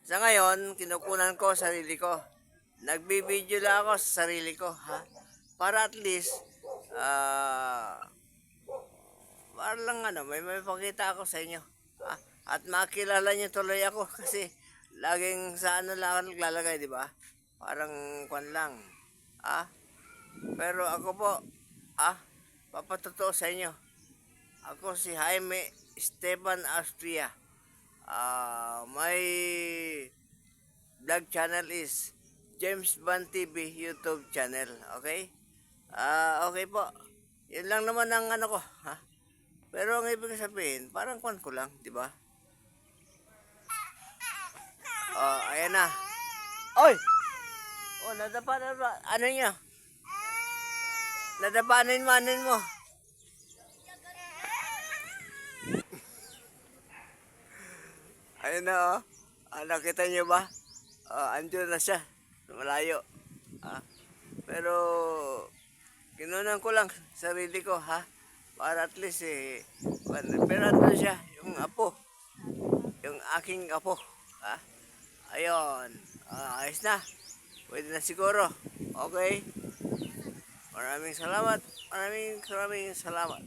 Sa ngayon, kinukunan ko sarili ko. Nagbibideo lang ako sa sarili ko, ha? Para at least, ah, para lang may pakita ako sa inyo. Ha? At makilala niyo tuloy ako kasi laging sa lang ako naglalagay, di ba? Parang kwan lang. Ha? Pero ako po, papatotoo sa inyo. Ako si Jaime Esteban Austria. My vlog channel is James Van TV YouTube channel. Okay? Okay po. Yan lang naman ang ko, ha? Pero ang ibig sabihin, parang kwan ko lang, di ba? Ayan na. Oy! Nadapa na ba? Ano niya? Nadapanin mo, anin mo. Ayun na, oh. Nakita niyo ba? Andun na siya. Malayo. Ah, pero, kinunan ko lang sarili ko, ha? Para at least, pero andun siya, yung apo. Yung aking apo. Ha? Ayun. Ayos na. Pwede na siguro. Okay. Maraming salamat. Maraming salamat.